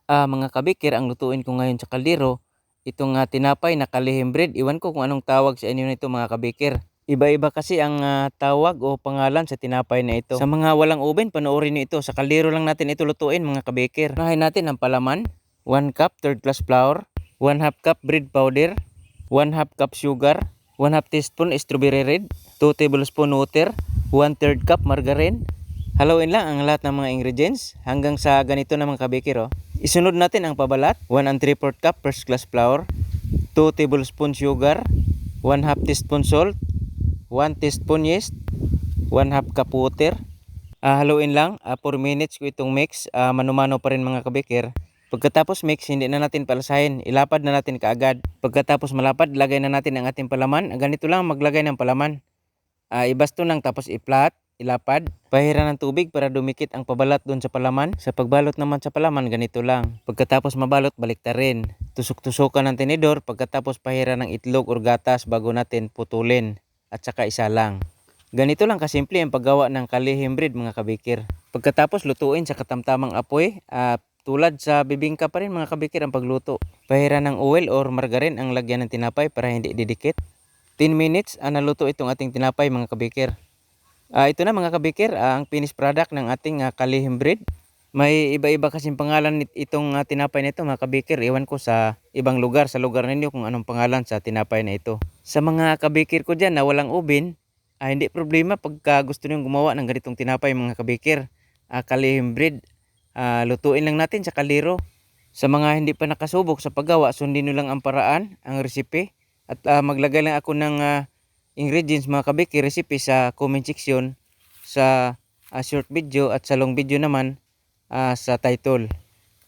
Mga kabikir, ang lutuin ko ngayon sa kaldero, itong tinapay na kalihim bread. Iwan ko kung anong tawag sa inyo nito mga kabikir. Iba-iba kasi ang tawag o pangalan sa tinapay na ito. Sa mga walang oven, panoorin nyo ito. Sa kaldero lang natin ito lutuin mga kabikir. Unahin natin ang palaman. 1 cup third class flour, 1/2 cup bread powder, 1/2 cup sugar, 1/2 teaspoon strawberry red, 2 tablespoon water, 1/3 cup margarine. Haluin lang ang lahat ng mga ingredients hanggang sa ganito na mga kabikir. Isunod natin ang pabalat. 1 3/4 cup first class flour, 2 tablespoon sugar, 1/2 teaspoon salt, 1 teaspoon yeast, 1/2 cup water. Haluin lang 4 minutes ko itong mix. Mano-mano pa rin mga kabikir. Pagkatapos mix, hindi na natin palasahin. Ilapad na natin kaagad. Pagkatapos malapad, lagay na natin ang ating palaman. Ganito lang maglagay ng palaman. Ibasto lang tapos i-flat, ilapad. Pahiran ng tubig para dumikit ang pabalat doon sa palaman. Sa pagbalot naman sa palaman, ganito lang. Pagkatapos mabalot, baliktarin. Tusok-tusukan ng tinidor. Pagkatapos pahiran ng itlog or gatas bago natin putulin. At saka isa lang. Ganito lang kasimple ang paggawa ng kalihim bread mga kabikir. Pagkatapos lutuin sa katamtamang apoy, tulad sa bibingka pa rin mga kabikir ang pagluto. Pahiran ng oil or margarine ang lagyan ng tinapay para hindi didikit. 10 minutes naluto itong ating tinapay mga kabikir. Ito na mga kabikir, ang finished product ng ating kalihim bread. May iba-iba kasing pangalan itong tinapay na ito mga kabikir. Iwan ko sa ibang lugar, sa lugar ninyo kung anong pangalan sa tinapay na ito. Sa mga kabikir ko dyan na walang oven, hindi problema pagka gusto nyo gumawa ng ganitong tinapay mga kabikir. Kalihim bread, lutuin lang natin sa kaldero. Sa mga hindi pa nakasubok sa paggawa, sundin nyo lang ang paraan, ang recipe. At maglagay lang ako ng ingredients mga kabikir, recipe sa comment section, sa short video at sa long video naman sa title.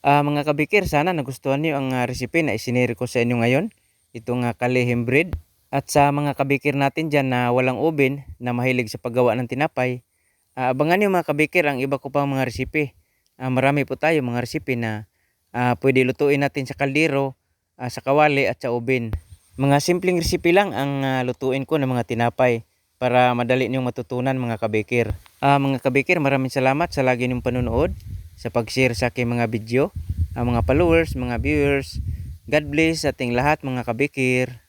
Mga kabikir, sana nagustuhan niyo ang recipe na isinare ko sa inyo ngayon. Itong kalihim bread. At sa mga kabikir natin dyan na walang oven, na mahilig sa paggawa ng tinapay, abangan nyo mga kabikir ang iba ko pang mga recipe. Marami po tayo mga recipe na pwede lutuin natin sa kaldero, sa kawali at sa oven. Mga simpleng recipe lang ang lutuin ko ng mga tinapay para madali nyong matutunan mga kabikir. Mga kabikir, maraming salamat sa lagi nyong panonood, sa pag-share sa aking mga video. Mga followers, mga viewers, God bless sa ating lahat mga kabikir.